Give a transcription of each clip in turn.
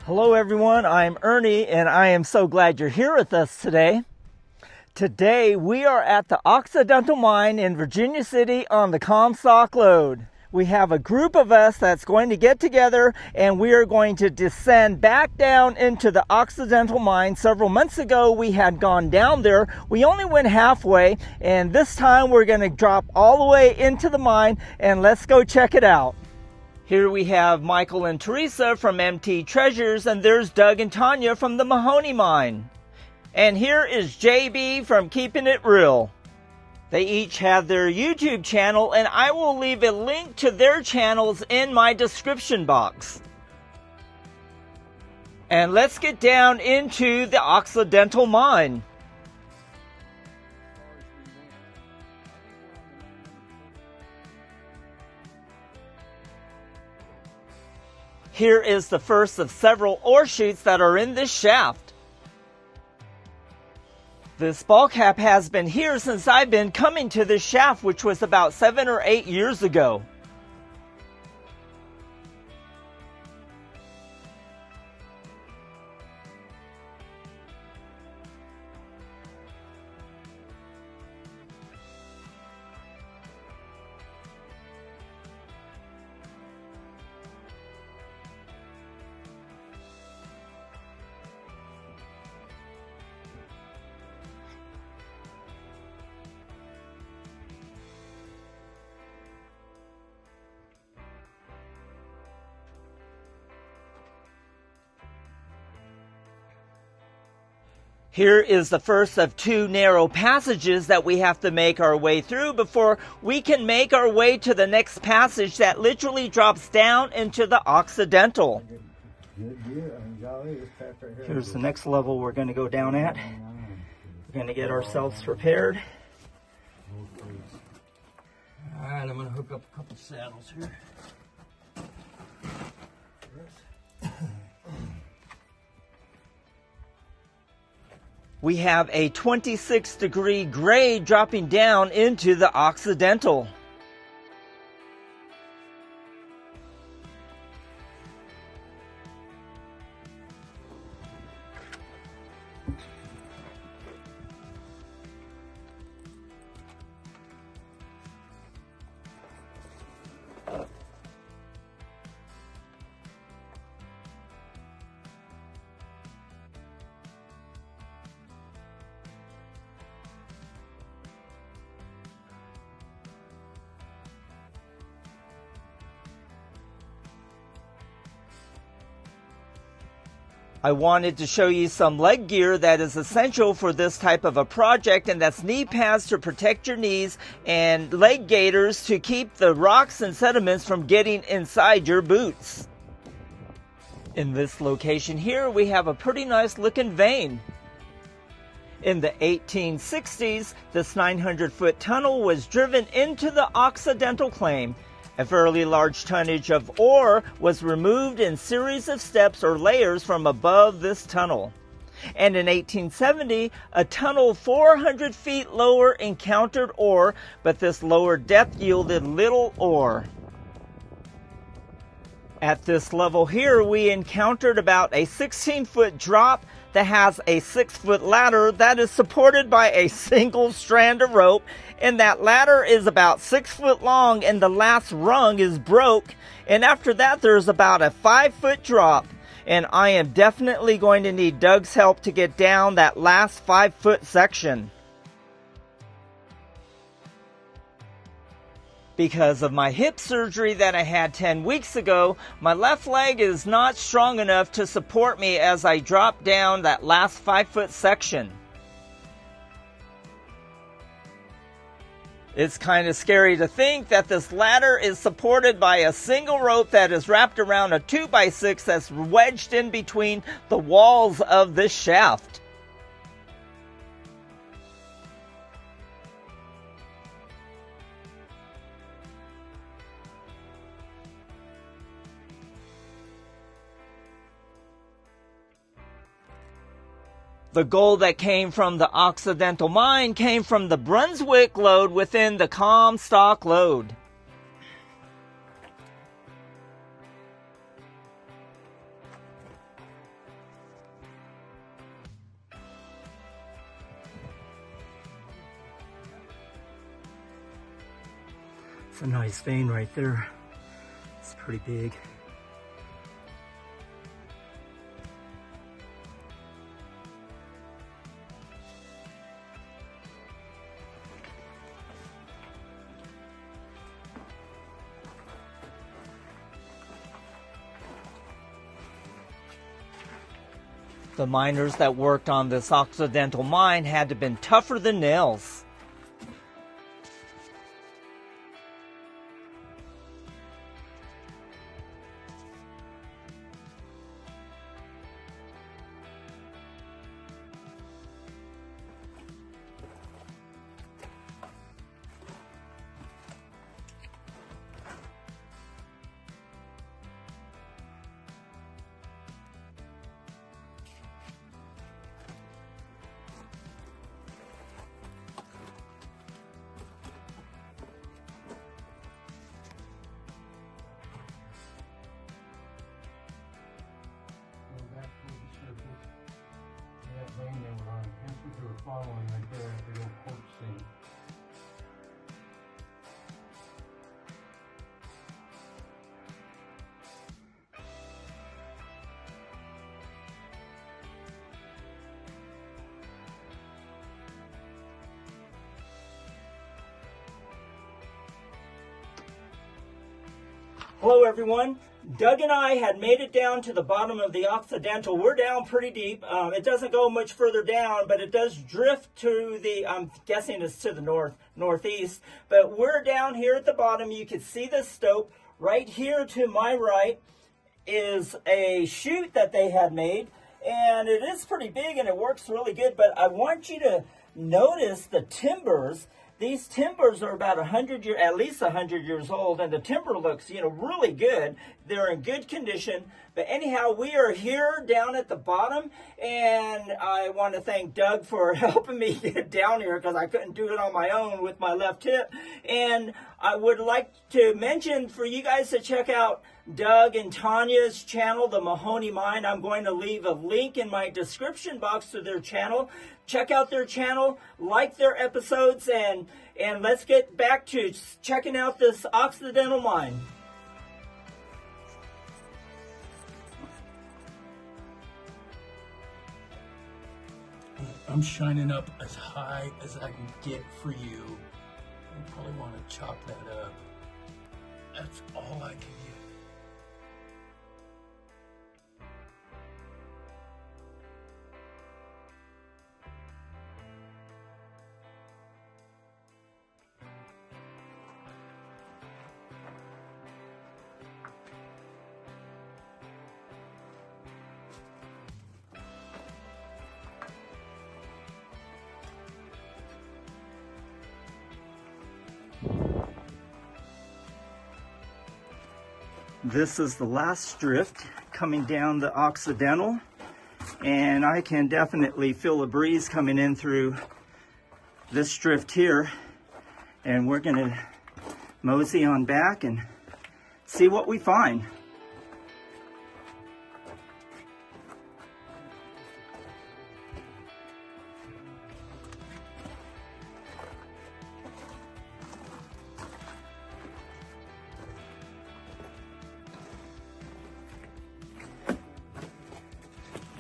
Hello everyone, I'm Ernie and I am so glad you're here with us today. Today we are at the Occidental Mine in Virginia City on the Comstock Lode. We have a group of us that's going to get together and we are going to descend back down into the Occidental Mine. Several months ago we had gone down there. We only went halfway and this time we're going to drop all the way into the mine and let's go check it out. Here we have Michael and Teresa from MT Treasures, and there's Doug and Tanya from the Mahoney Mind. And here is JB from Keeping It Real. They each have their YouTube channel, and I will leave a link to their channels in my description box. And let's get down into the Occidental Mine. Here is the first of several ore chutes that are in this shaft. This ball cap has been here since I've been coming to this shaft, which was about 7 or 8 years ago. Here is the first of 2 narrow passages that we have to make our way through before we can make our way to the next passage that literally drops down into the Occidental. Here's the next level we're going to go down at. We're going to get ourselves prepared. All right, I'm going to hook up a couple saddles here. We have a 26-degree grade dropping down into the Occidental. I wanted to show you some leg gear that is essential for this type of a project, and that's knee pads to protect your knees and leg gaiters to keep the rocks and sediments from getting inside your boots. In this location here, we have a pretty nice looking vein. In the 1860s, this 900-foot tunnel was driven into the Occidental claim. A fairly large tonnage of ore was removed in series of steps or layers from above this tunnel. And in 1870, a tunnel 400 feet lower encountered ore, but this lower depth yielded little ore. At this level here, we encountered about a 16-foot drop that has a 6-foot ladder that is supported by a single strand of rope, and that ladder is about 6 foot long and the last rung is broke, and after that there's about a 5-foot drop, and I am definitely going to need Doug's help to get down that last 5-foot section. Because of my hip surgery that I had 10 weeks ago, my left leg is not strong enough to support me as I drop down that last 5-foot section. It's kind of scary to think that this ladder is supported by a single rope that is wrapped around a 2x6 that's wedged in between the walls of this shaft. The gold that came from the Occidental Mine came from the Brunswick lode within the Comstock lode. It's a nice vein right there. It's pretty big. The miners that worked on this Occidental mine had to have been tougher than nails. Following right there at the old porch scene. Hello everyone. Doug and I had made it down to the bottom of the Occidental. We're down pretty deep. It doesn't go much further down, but it does drift to the, I'm guessing it's to the northeast. But we're down here at the bottom. You can see the stope. Right here to my right is a chute that they had made. And it is pretty big and it works really good. But I want you to notice the timbers. These timbers are about at least 100 years old, and the timber looks, really good. They're in good condition. But anyhow, we are here down at the bottom, and I want to thank Doug for helping me get down here because I couldn't do it on my own with my left hip. And I would like to mention for you guys to check out Doug and Tanya's channel, the Mahoney Mind. I'm going to leave a link in my description box to their channel. Check out their channel, like their episodes, and let's get back to checking out this Occidental mine. I'm shining up as high as I can get for you. You probably want to chop that up. That's all I can get. This is the last drift coming down the Occidental, and I can definitely feel a breeze coming in through this drift here, and we're gonna mosey on back and see what we find.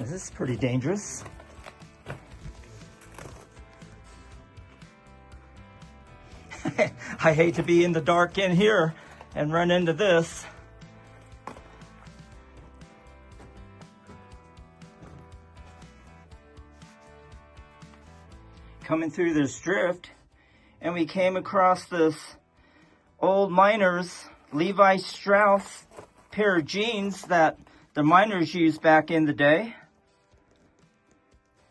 This is pretty dangerous. I hate to be in the dark in here and run into this. Coming through this drift, and we came across this old miner's Levi Strauss pair of jeans that the miners used back in the day.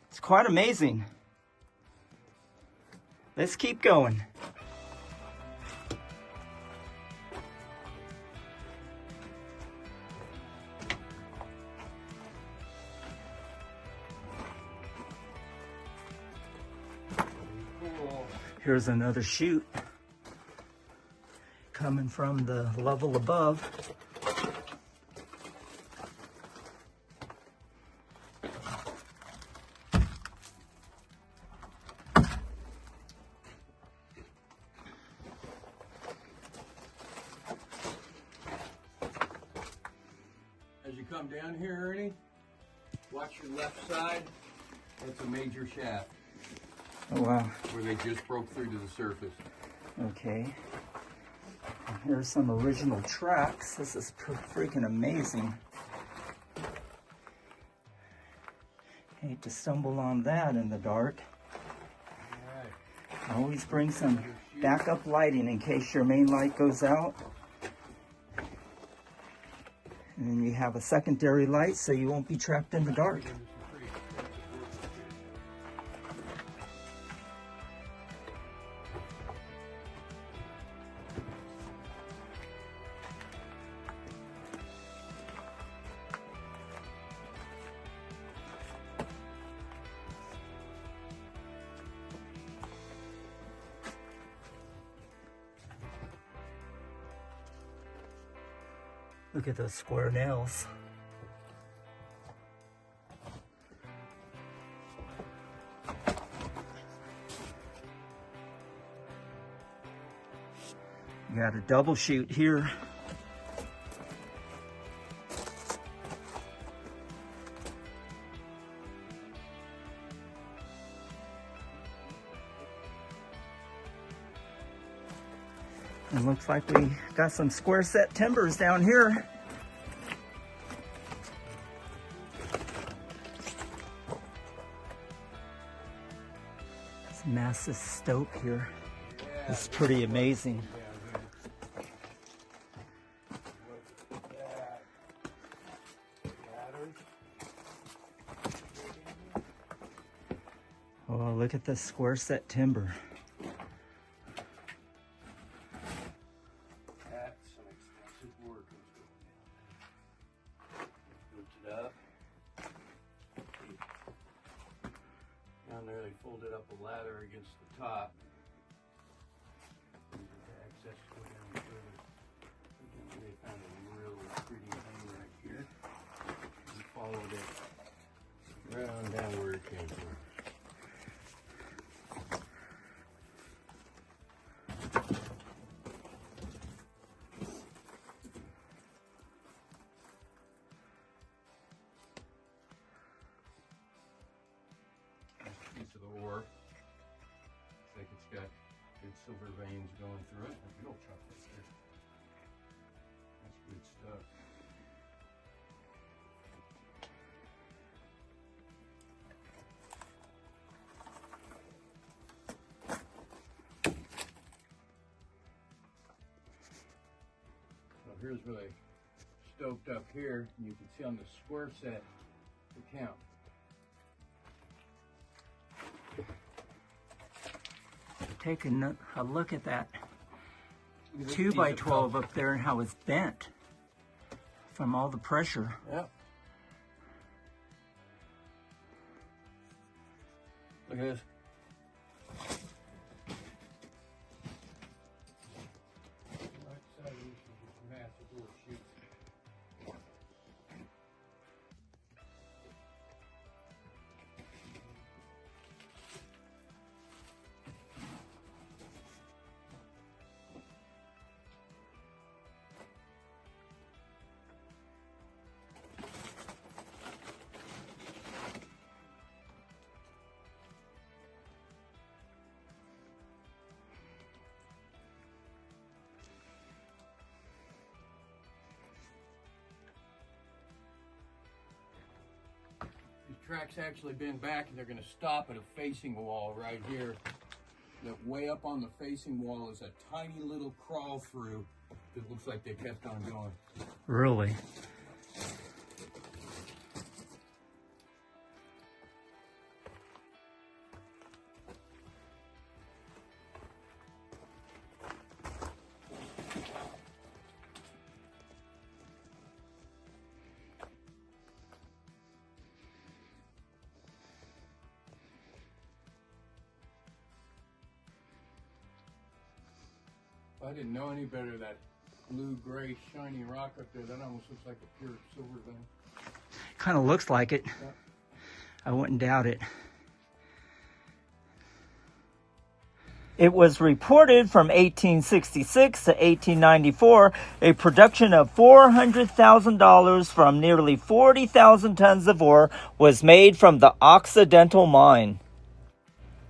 It's quite amazing. Let's keep going. Here's another chute coming from the level above. come down here, Ernie, watch your left side. That's a major shaft. Oh, wow. Where they just broke through to the surface. Okay. Here's some original tracks. This is freaking amazing. Hate to stumble on that in the dark. All right. Always bring some backup lighting in case your main light goes out. And then you have a secondary light so you won't be trapped in the dark. Look at those square nails. You got a double shoot here. It looks like we got some square set timbers down here. This massive stope here. It's pretty amazing. Oh, look at this square set timber. That's some expensive work. Built it up. Down there they folded up a ladder against the top. Access to go down further. They found a really pretty thing right here. And followed it right on down where it came from. Piece of the ore. Looks like it's got good silver veins going through it. A good old chunk right there. That's good stuff. So here's where they stoked up here, and you can see on the square set the count. Taking a look at that Look at this 2 piece by of 12 pelt. up there and how it's bent from all the pressure. Yep. Look at this. Right side of this is just massive Oreshoot. These tracks actually bend back and they're going to stop at a facing wall right here. That way up on the facing wall is a tiny little crawl through that looks like they kept on going. Really? If I didn't know any better, that blue-gray shiny rock up there, that almost looks like a pure silver vein. Kind of looks like it. Yeah. I wouldn't doubt it. It was reported from 1866 to 1894, a production of $400,000 from nearly 40,000 tons of ore was made from the Occidental mine.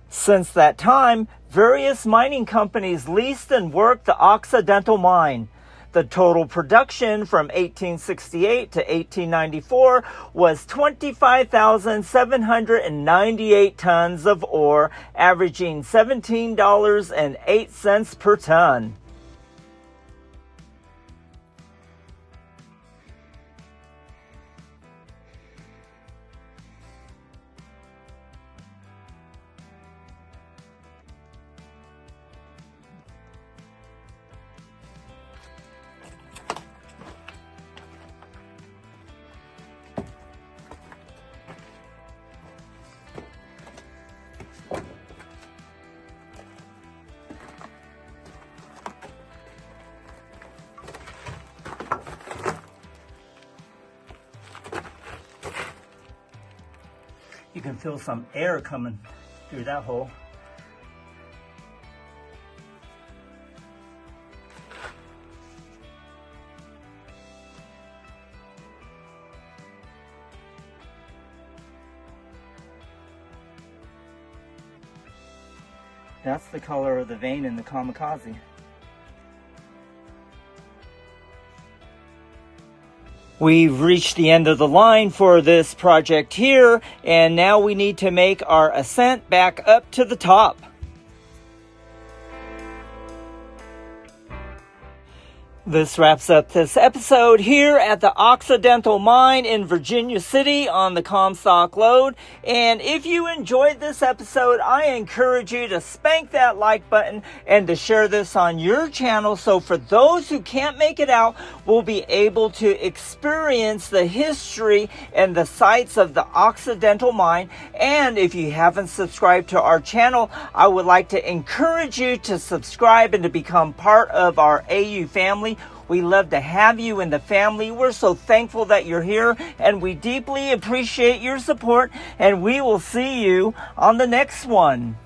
Since that time, various mining companies leased and worked the Occidental mine. The total production from 1868 to 1894 was 25,798 tons of ore, averaging $17.08 per ton. You can feel some air coming through that hole. That's the color of the vein in the kamikaze. We've reached the end of the line for this project here, and now we need to make our ascent back up to the top. This wraps up this episode here at the Occidental Mine in Virginia City on the Comstock Lode. And if you enjoyed this episode, I encourage you to spank that like button and to share this on your channel, so for those who can't make it out, will be able to experience the history and the sights of the Occidental Mine. And if you haven't subscribed to our channel, I would like to encourage you to subscribe and to become part of our AU family. We love to have you in the family. We're so thankful that you're here, and we deeply appreciate your support, and we will see you on the next one.